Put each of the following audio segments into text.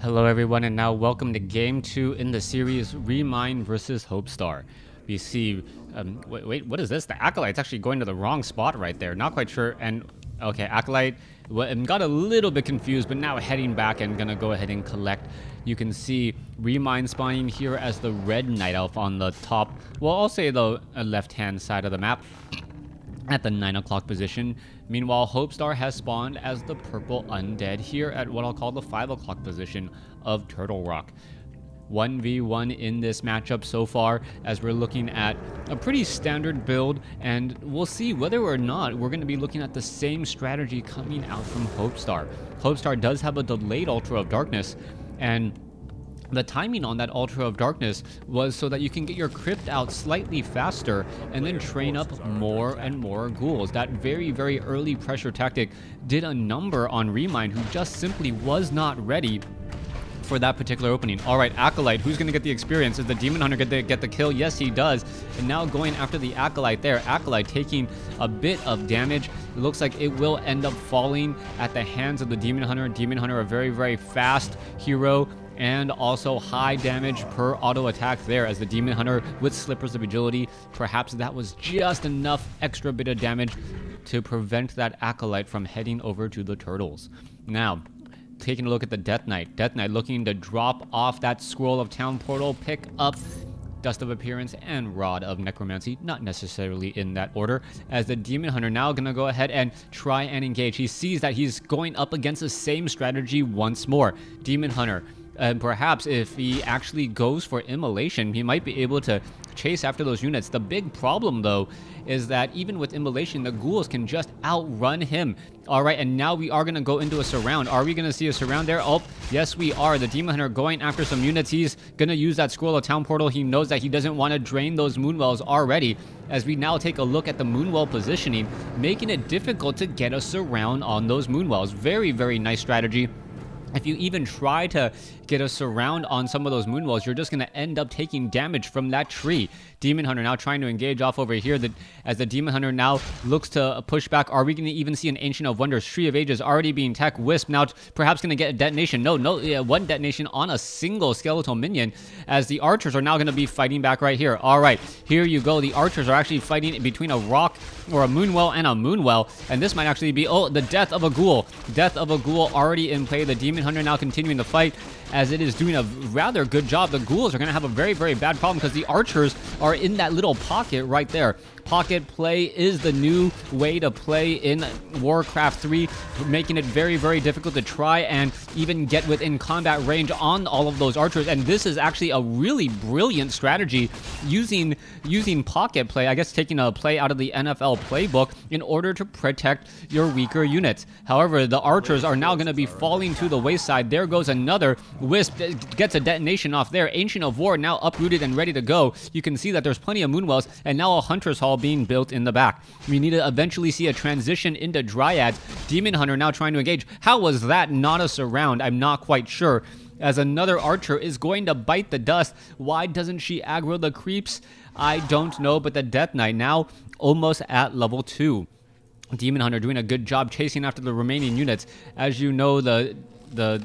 Hello everyone, and now welcome to Game 2 in the series Remine versus HopeStar. We see, wait, what is this? The Acolyte's actually going to the wrong spot right there. Not quite sure, and okay, Acolyte got a little bit confused, but now heading back and gonna go ahead and collect. You can see Remine spawning here as the red Night Elf on the top, well, I'll say the left-hand side of the map at the 9 o'clock position. Meanwhile, HopeStar has spawned as the purple Undead here at what I'll call the 5 o'clock position of Turtle Rock. 1v1 in this matchup so far, as we're looking at a pretty standard build, and we'll see whether or not we're going to be looking at the same strategy coming out from HopeStar. HopeStar does have a delayed Ultra of Darkness, and the timing on that Ultra of Darkness was so that you can get your crypt out slightly faster and then train up more and more ghouls. That very, very early pressure tactic did a number on Remine, who just simply was not ready for that particular opening. Alright, Acolyte, who's going to get the experience? Is the Demon Hunter going to get the kill? Yes, he does. And now going after the Acolyte there. Acolyte taking a bit of damage. It looks like it will end up falling at the hands of the Demon Hunter. Demon Hunter, a very, very fast hero, and also high damage per auto attack there as the Demon Hunter with Slippers of Agility. Perhaps that was just enough extra bit of damage to prevent that Acolyte from heading over to the Turtles. Now, taking a look at the Death Knight. Death Knight looking to drop off that Scroll of Town Portal, pick up Dust of Appearance and Rod of Necromancy, not necessarily in that order, as the Demon Hunter now gonna go ahead and try and engage. He sees that he's going up against the same strategy once more. Demon Hunter, and perhaps if he actually goes for Immolation, he might be able to chase after those units. The big problem, though, is that even with Immolation, the ghouls can just outrun him. All right, and now we are going to go into a surround. Are we going to see a surround there? Oh, yes, we are. The Demon Hunter going after some units. He's going to use that Scroll of Town Portal. He knows that he doesn't want to drain those Moonwells already. As we now take a look at the Moonwell positioning, making it difficult to get a surround on those Moonwells. Very, very nice strategy. If you even try to get a surround on some of those Moonwells, you're just going to end up taking damage from that tree. Demon Hunter now trying to engage off over here. As the Demon Hunter now looks to push back, are we going to even see an Ancient of Wonders? Tree of Ages already being tech. Wisp now perhaps going to get a detonation. No, one detonation on a single skeletal minion, as the archers are now going to be fighting back right here. All right, here you go. The archers are actually fighting between a rock or a Moonwell and a Moonwell, and this might actually be, oh, the death of a ghoul. Death of a ghoul already in play. The Demon Hunter now continuing the fight, as it is doing a rather good job. The ghouls are going to have a very, very bad problem because the archers are in that little pocket right there. Pocket play is the new way to play in WarCraft 3, making it very, very difficult to try and even get within combat range on all of those archers. And this is actually a really brilliant strategy, using pocket play, I guess taking a play out of the NFL playbook in order to protect your weaker units. However, the archers are now going to be falling to the wayside. There goes another Wisp, gets a detonation off there. Ancient of War now uprooted and ready to go. You can see that there's plenty of Moonwells, and now a Hunter's Hall being built in the back. We need to eventually see a transition into Dryads. Demon Hunter now trying to engage. How was that not a surround? I'm not quite sure, as another archer is going to bite the dust. Why doesn't she aggro the creeps? I don't know, but the Death Knight now almost at level 2. Demon Hunter doing a good job chasing after the remaining units. As you know, the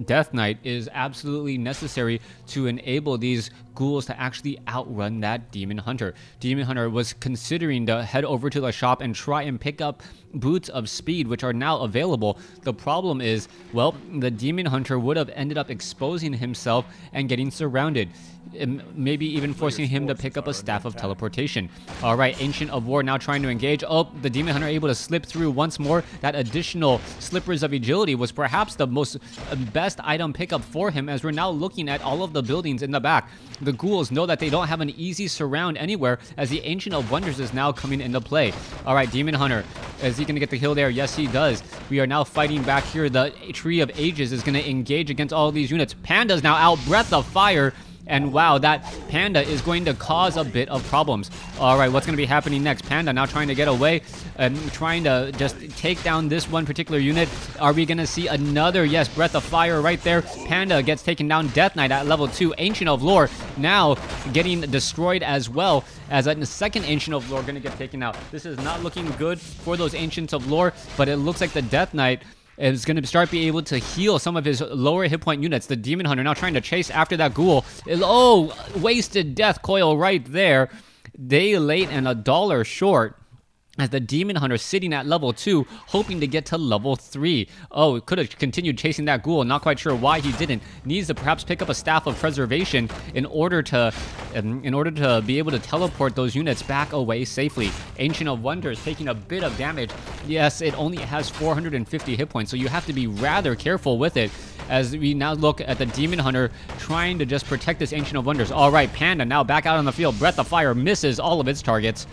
Death Knight is absolutely necessary to enable these ghouls to actually outrun that Demon Hunter. Demon Hunter was considering to head over to the shop and try and pick up Boots of Speed, which are now available. The problem is, well, the Demon Hunter would have ended up exposing himself and getting surrounded, maybe even forcing him to pick up a Staff of Teleportation. All right, Ancient of War now trying to engage. Oh, the Demon Hunter able to slip through once more. That additional Slippers of Agility was perhaps the most best item pickup for him, as we're now looking at all of the buildings in the back. The ghouls know that they don't have an easy surround anywhere, as the Ancient of Wonders is now coming into play. All right, Demon Hunter, is he going to get the kill there? Yes, he does. We are now fighting back here. The Tree of Ages is going to engage against all of these units. Panda's now out, Breath of Fire. And wow, that Panda is going to cause a bit of problems. All right, what's going to be happening next? Panda now trying to get away and trying to just take down this one particular unit. Are we going to see another? Yes, Breath of Fire right there. Panda gets taken down. Death Knight at level 2. Ancient of Lore now getting destroyed as well, as a second Ancient of Lore going to get taken out. This is not looking good for those Ancients of Lore, but it looks like the Death Knight is going to start being able to heal some of his lower hit point units. The Demon Hunter now trying to chase after that ghoul. Oh, wasted death coil right there. Day late and $1 short. As the Demon Hunter sitting at level 2, hoping to get to level 3. Oh, could have continued chasing that ghoul. Not quite sure why he didn't. Needs to perhaps pick up a Staff of Preservation in order to be able to teleport those units back away safely. Ancient of Wonders taking a bit of damage. Yes, it only has 450 hit points, so you have to be rather careful with it. As we now look at the Demon Hunter trying to just protect this Ancient of Wonders. All right, Panda now back out on the field. Breath of Fire misses all of its targets,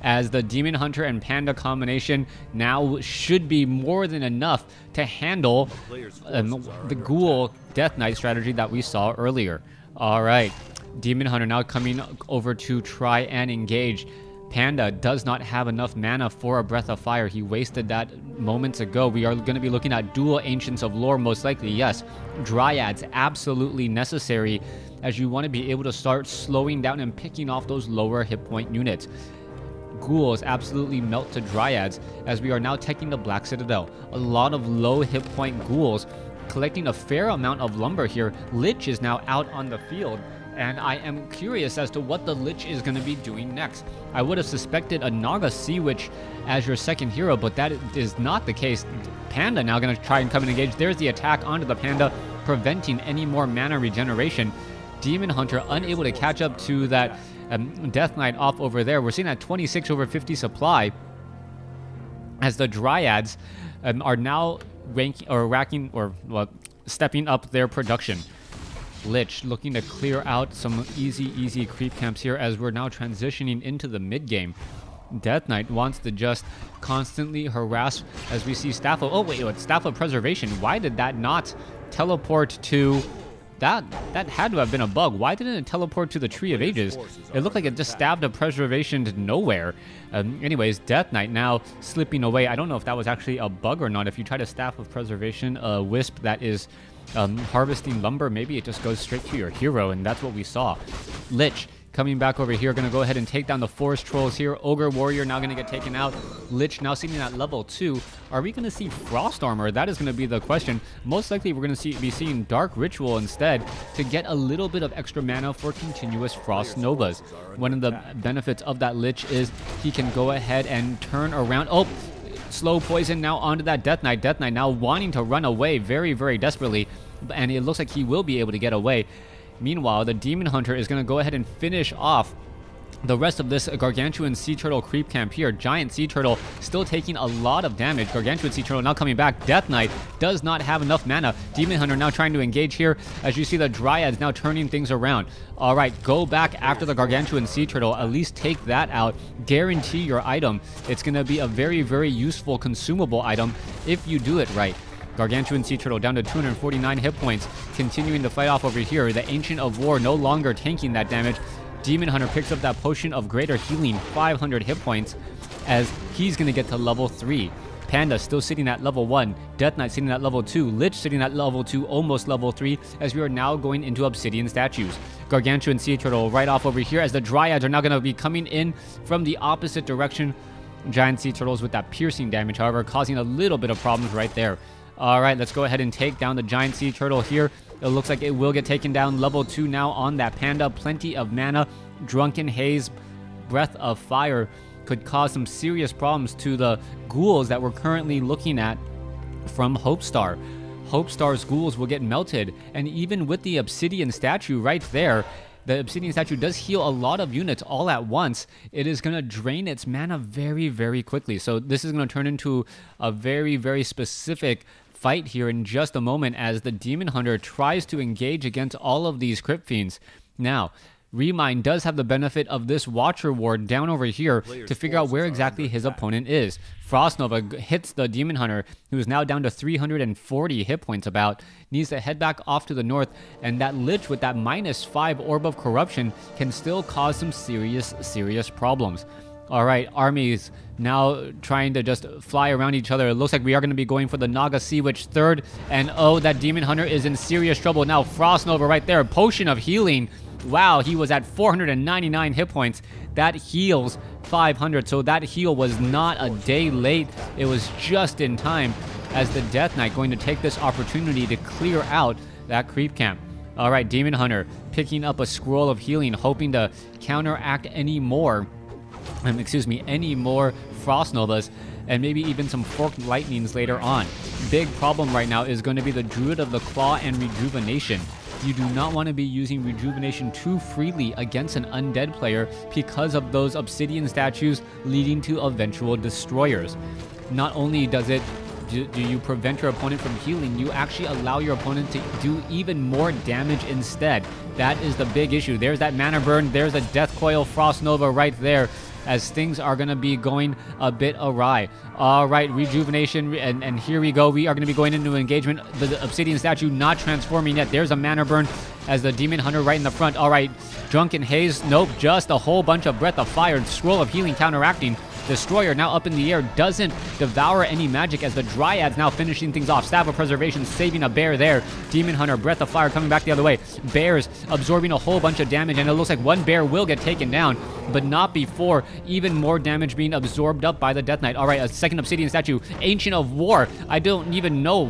as the Demon Hunter and Panda combination now should be more than enough to handle the Ghoul Death Knight strategy that we saw earlier. All right, Demon Hunter now coming over to try and engage. Panda does not have enough mana for a Breath of Fire. He wasted that moments ago. We are going to be looking at dual Ancients of Lore most likely. Yes, Dryads absolutely necessary, as you want to be able to start slowing down and picking off those lower hit point units. Ghouls absolutely melt to Dryads, as we are now taking the Black Citadel. A lot of low hit point ghouls collecting a fair amount of lumber here. Lich is now out on the field, and I am curious as to what the Lich is going to be doing next. I would have suspected a Naga Sea Witch as your second hero, but that is not the case. Panda now going to try and come and engage. There's the attack onto the Panda, preventing any more mana regeneration. Demon Hunter unable to catch up to that Death Knight off over there. We're seeing that 26 over 50 supply, as the Dryads are now stepping up their production. Lich looking to clear out some easy creep camps here, as we're now transitioning into the mid game. Death Knight wants to just constantly harass, as we see Staff of... Oh, wait, Staff of Preservation. Why did that not teleport to... That had to have been a bug. Why didn't it teleport to the Tree of Ages? It looked like it just stabbed a Preservation to nowhere. Anyways, Death Knight now slipping away. I don't know if that was actually a bug or not. If you try to Staff of Preservation a Wisp that is harvesting lumber, maybe it just goes straight to your hero, and that's what we saw. Lich coming back over here, going to go ahead and take down the Forest Trolls here. Ogre Warrior now going to get taken out. Lich now sitting at level 2. Are we going to see Frost Armor? That is going to be the question. Most likely we're going to be seeing Dark Ritual instead, to get a little bit of extra mana for continuous Frost Novas. One of the benefits of that Lich is he can go ahead and turn around. Oh, slow poison now onto that Death Knight. Death Knight now wanting to run away very desperately, and it looks like he will be able to get away. Meanwhile, the Demon Hunter is going to go ahead and finish off the rest of this Gargantuan Sea Turtle creep camp here. Giant Sea Turtle still taking a lot of damage. Gargantuan Sea Turtle now coming back. Death Knight does not have enough mana. Demon Hunter now trying to engage here, as you see the Dryads now turning things around. All right, go back after the Gargantuan Sea Turtle. At least take that out. Guarantee your item. It's going to be a very useful consumable item if you do it right. Gargantuan Sea Turtle down to 249 hit points, continuing to fight off over here. The Ancient of War no longer tanking that damage. Demon Hunter picks up that Potion of Greater Healing, 500 hit points, as he's going to get to level 3. Panda still sitting at level 1. Death Knight sitting at level 2. Lich sitting at level 2, almost level 3, as we are now going into Obsidian statues. Gargantuan Sea Turtle right off over here, as the Dryads are now going to be coming in from the opposite direction. Giant Sea Turtles with that piercing damage, however, causing a little bit of problems right there. All right, let's go ahead and take down the Giant Sea Turtle here. It looks like it will get taken down. Level 2 now on that Panda. Plenty of mana. Drunken Haze, Breath of Fire could cause some serious problems to the ghouls that we're currently looking at from HopeStar. HopeStar's ghouls will get melted, and even with the Obsidian statue right there, the Obsidian statue does heal a lot of units all at once. It is going to drain its mana very quickly. So this is going to turn into a very specific fight here in just a moment, as the Demon Hunter tries to engage against all of these Crypt Fiends. Now, Remind does have the benefit of this Watcher Ward down over here to figure out where exactly his opponent is. Frost Nova hits the Demon Hunter, who is now down to 340 hit points about. Needs to head back off to the north, and that Lich with that -5 Orb of Corruption can still cause some serious problems. All right, armies now trying to just fly around each other. It looks like we are going to be going for the Naga Sea Witch third, and oh, that Demon Hunter is in serious trouble now. Frost Nova right there, Potion of Healing. Wow, he was at 499 hit points. That heals 500, so that heal was not a day late. It was just in time as the Death Knight going to take this opportunity to clear out that creep camp. All right, Demon Hunter picking up a scroll of healing, hoping to counteract any more Frost Novas, and maybe even some Forked Lightnings later on. Big problem right now is going to be the Druid of the Claw and Rejuvenation. You do not want to be using Rejuvenation too freely against an Undead player because of those Obsidian statues leading to eventual destroyers. Not only does it do you prevent your opponent from healing, you actually allow your opponent to do even more damage instead. That is the big issue. There's that mana burn, there's a Death Coil Frost Nova right there, as things are going to be going a bit awry. All right, Rejuvenation, and here we go. We are going to be going into engagement. The Obsidian statue not transforming yet. There's a mana burn as the Demon Hunter right in the front. All right, Drunken Haze, nope, just a whole bunch of Breath of Fire, Scroll of Healing counteracting. Destroyer now up in the air, doesn't devour any magic as the Dryads now finishing things off. Staff of Preservation saving a bear there. Demon Hunter, Breath of Fire coming back the other way. Bears absorbing a whole bunch of damage, and it looks like one bear will get taken down, but not before even more damage being absorbed up by the Death Knight. All right, a second Obsidian statue, Ancient of War. I don't even know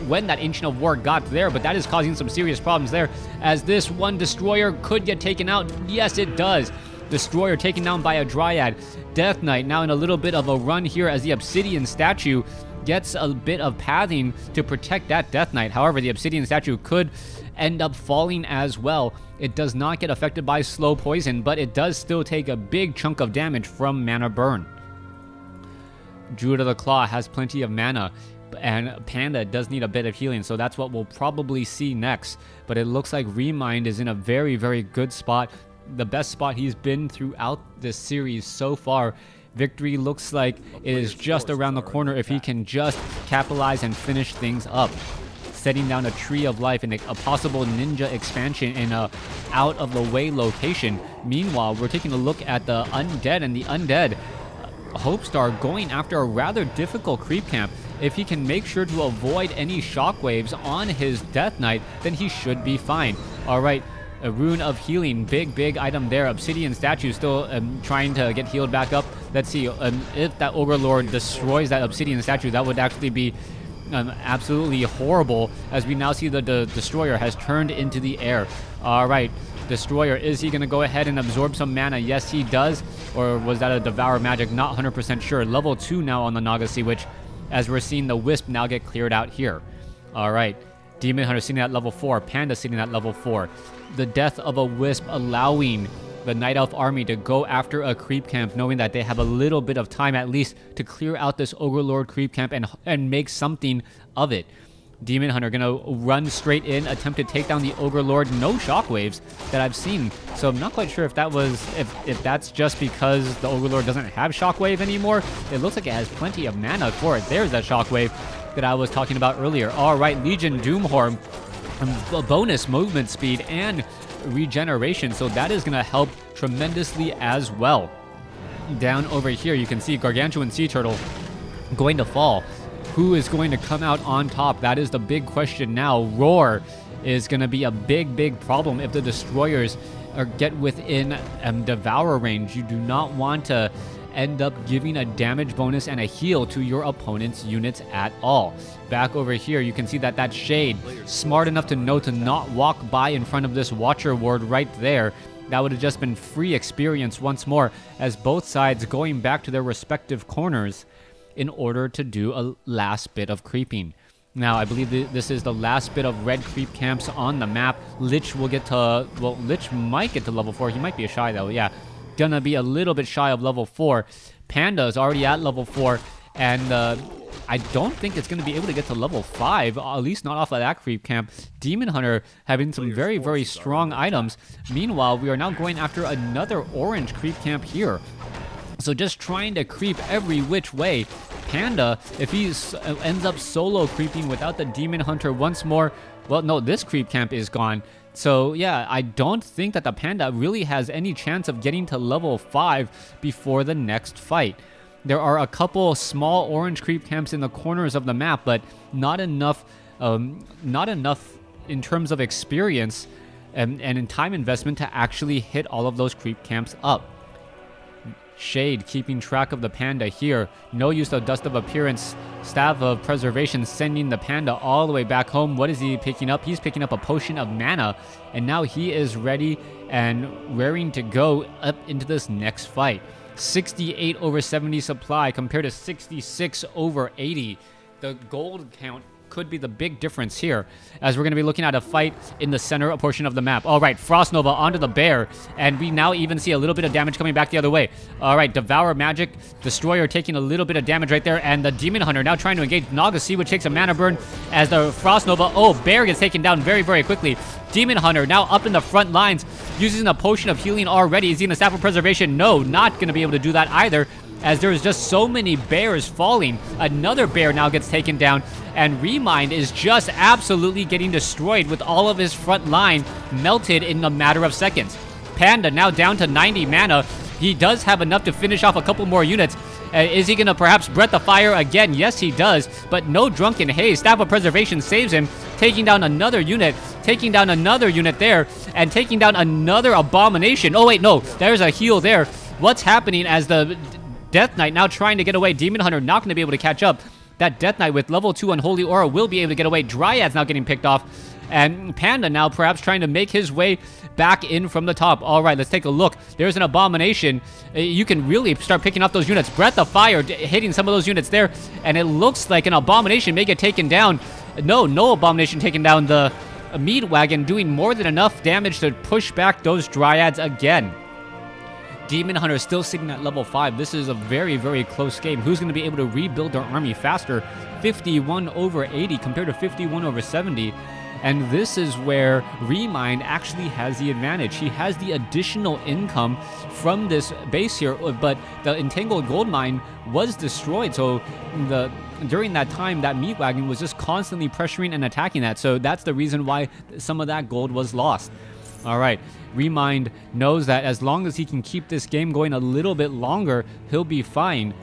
when that Ancient of War got there, but that is causing some serious problems there, as this one Destroyer could get taken out. Yes, it does. Destroyer taken down by a Dryad. Death Knight now in a little bit of a run here as the Obsidian statue gets a bit of pathing to protect that Death Knight. However, the Obsidian statue could end up falling as well. It does not get affected by slow poison, but it does still take a big chunk of damage from mana burn. Druid of the Claw has plenty of mana, and Panda does need a bit of healing, so that's what we'll probably see next. But it looks like Remind is in a very, very good spot. The best spot he's been throughout this series so far. Victory looks like it is just around the corner if he can just capitalize and finish things up. Setting down a Tree of Life and a possible ninja expansion in a out-of-the-way location. Meanwhile, we're taking a look at the Undead, and the Undead, HopeStar going after a rather difficult creep camp. If he can make sure to avoid any shockwaves on his Death Knight, then he should be fine. All right. A Rune of Healing, big item there. Obsidian statue still trying to get healed back up. Let's see, if that Ogre Lord destroys that Obsidian statue, that would actually be absolutely horrible, as we now see the Destroyer has turned into the air. All right, Destroyer, is he going to go ahead and absorb some mana? Yes, he does. Or was that a Devour Magic? Not 100% sure. Level 2 now on the Nagasi, which, as we're seeing the Wisp now get cleared out here. All right, Demon Hunter sitting at level 4, Panda sitting at level 4. The death of a Wisp allowing the Night Elf army to go after a creep camp, knowing that they have a little bit of time at least to clear out this Ogre Lord creep camp and make something of it. Demon Hunter gonna run straight in, attempt to take down the Ogre Lord. No shockwaves that I've seen, so I'm not quite sure if that was if that's just because the Ogre Lord doesn't have shockwave anymore. It looks like it has plenty of mana for it. There's that shockwave that I was talking about earlier. All right, Legion Doomhorn, bonus movement speed and regeneration, so that is going to help tremendously as well. Down over here, you can see Gargantuan Sea Turtle going to fall. Who is going to come out on top? That is the big question now. Roar is going to be a big problem if the Destroyers get within Devour range. You do not want to end up giving a damage bonus and a heal to your opponent's units at all. Back over here, you can see that Shade, smart enough to know to not walk by in front of this Watcher Ward right there. That would have just been free experience once more, as both sides going back to their respective corners in order to do a last bit of creeping. Now, I believe this is the last bit of red creep camps on the map. Lich will get to, well, Lich might get to level 4. He might be shy though, yeah. Gonna be a little bit shy of level 4. Panda is already at level 4, and I don't think it's gonna be able to get to level 5, at least not off of that creep camp. Demon Hunter having some very strong items. Meanwhile, we are now going after another orange creep camp here. So just trying to creep every which way. Panda, if he ends up solo creeping without the Demon Hunter once more, well, no, this creep camp is gone. So yeah, I don't think that the Panda really has any chance of getting to level 5 before the next fight. There are a couple small orange creep camps in the corners of the map, but not enough in terms of experience and in time investment to actually hit all of those creep camps up. Shade keeping track of the panda here. No use of Dust of Appearance. Staff of Preservation sending the panda all the way back home. What is he picking up? He's picking up a Potion of Mana. And now he is ready and raring to go up into this next fight. 68 over 70 supply compared to 66 over 80. The gold count could be the big difference here, as we're going to be looking at a fight in the center portion of the map. All right, Frost Nova onto the bear, and we now even see a little bit of damage coming back the other way. All right, Devour Magic, Destroyer taking a little bit of damage right there, and the Demon Hunter now trying to engage Naga Sea, which takes a mana burn as the Frost Nova. Oh, bear gets taken down very, very quickly. Demon Hunter now up in the front lines, using a Potion of Healing already. Is he in a Staff of Preservation? No, not going to be able to do that either, as there's just so many bears falling. Another bear now gets taken down, and Remind is just absolutely getting destroyed with all of his front line melted in a matter of seconds. Panda now down to 90 mana. He does have enough to finish off a couple more units. Is he going to perhaps Breath of Fire again? Yes, he does, but no Drunken Haze. Staff of Preservation saves him, taking down another unit, taking down another unit there, and taking down another Abomination. Oh, wait, no, there's a heal there. What's happening as the Death Knight now trying to get away? Demon Hunter not going to be able to catch up. That Death Knight with level 2 Unholy Aura will be able to get away. Dryad's now getting picked off. And Panda now perhaps trying to make his way back in from the top. All right, let's take a look. There's an Abomination. You can really start picking up those units. Breath of Fire hitting some of those units there. And it looks like an Abomination may get taken down. No Abomination taken down. The Meat Wagon doing more than enough damage to push back those Dryads again. Demon Hunter still sitting at level 5. This is a very, very close game. Who's going to be able to rebuild their army faster? 51 over 80 compared to 51 over 70. And this is where Remind actually has the advantage. He has the additional income from this base here, but the Entangled Gold Mine was destroyed. So during that time, that Meat Wagon was just constantly pressuring and attacking that. So that's the reason why some of that gold was lost. All right, Remind knows that as long as he can keep this game going a little bit longer, he'll be fine.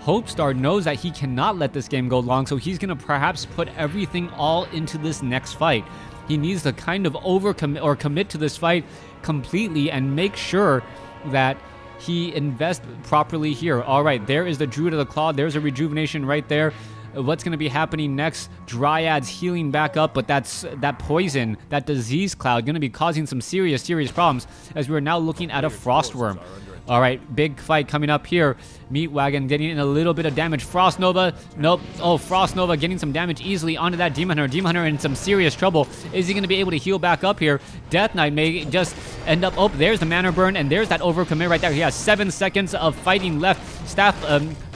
HopeStar knows that he cannot let this game go long, so he's going to perhaps put everything all into this next fight. He needs to kind of overcommit or commit to this fight completely and make sure that he invests properly here. All right, there is the Druid of the Claw. There's a rejuvenation right there. What's going to be happening next? Dryads healing back up, but that poison, that disease cloud, going to be causing some serious problems, as we're now looking at a Frostworm. All right, big fight coming up here. Meat Wagon getting in a little bit of damage. Frost Nova, nope. Oh, Frost Nova getting some damage easily onto that Demon Hunter. Demon Hunter in some serious trouble. Is he going to be able to heal back up here? Death Knight may just end up... Oh, there's the mana burn, and there's that overcommit right there. He has 7 seconds of fighting left. Staff...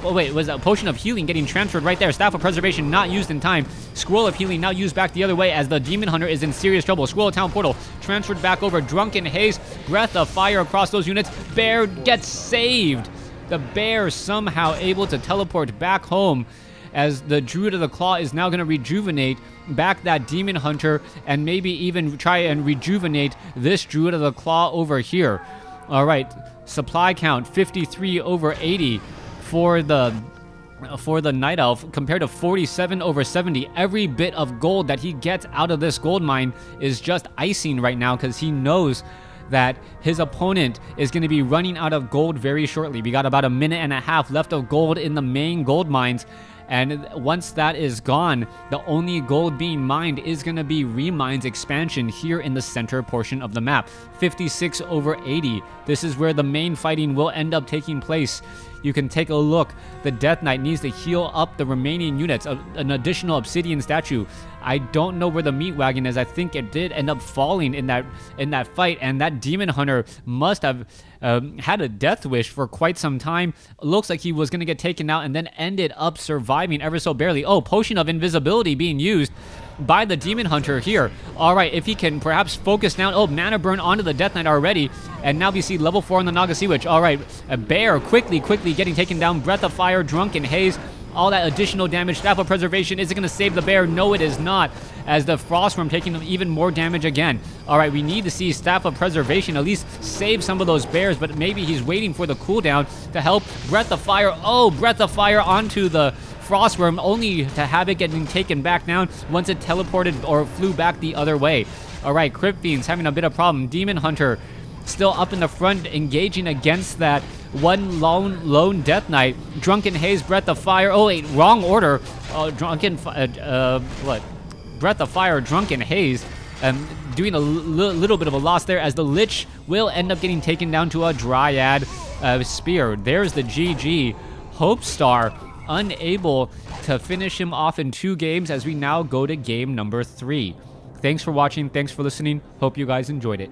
Oh, wait, was a Potion of Healing getting transferred right there. Staff of Preservation not used in time. Scroll of Healing now used back the other way as the Demon Hunter is in serious trouble. Scroll of Town Portal transferred back over. Drunken Haze, Breath of Fire across those units. Bear gets saved. The bear somehow able to teleport back home, as the Druid of the Claw is now going to rejuvenate back that Demon Hunter and maybe even try and rejuvenate this Druid of the Claw over here. All right, supply count 53 over 80 for the Night Elf compared to 47 over 70. Every bit of gold that he gets out of this gold mine is just icing right now, because he knows that his opponent is going to be running out of gold very shortly. We got about a minute and a half left of gold in the main gold mines, and once that is gone, the only gold being mined is going to be Remind's expansion here in the center portion of the map. 56 over 80. This is where the main fighting will end up taking place. You can take a look. The Death Knight needs to heal up the remaining units. An additional Obsidian statue. I don't know where the Meat Wagon is. I think it did end up falling in that fight, and that Demon Hunter must have had a death wish for quite some time. Looks like he was going to get taken out and then ended up surviving ever so barely. Oh, Potion of Invisibility being used by the Demon Hunter here. All right, if he can perhaps focus down. Oh, mana burn onto the Death Knight already, and now we see level 4 on the Naga Sea Witch. All right, a bear quickly getting taken down. Breath of Fire, Drunken Haze, all that additional damage. Staff of Preservation, is it going to save the bear? No, it is not, as the Frostworm taking even more damage again. All right, we need to see Staff of Preservation at least save some of those bears, but maybe he's waiting for the cooldown to help. Breath of Fire, oh, Breath of Fire onto the Frostworm, only to have it getting taken back down once it teleported or flew back the other way. All right, Crypt Fiend's having a bit of problem. Demon Hunter still up in the front, engaging against that one lone Death Knight. Drunken Haze, Breath of Fire. Oh wait, wrong order. What? Breath of Fire, Drunken Haze. Doing a little bit of a loss there, as the Lich will end up getting taken down to a Dryad Spear. There's the GG. HopeStar unable to finish him off in 2 games, as we now go to game number 3. Thanks for watching. Thanks for listening. Hope you guys enjoyed it.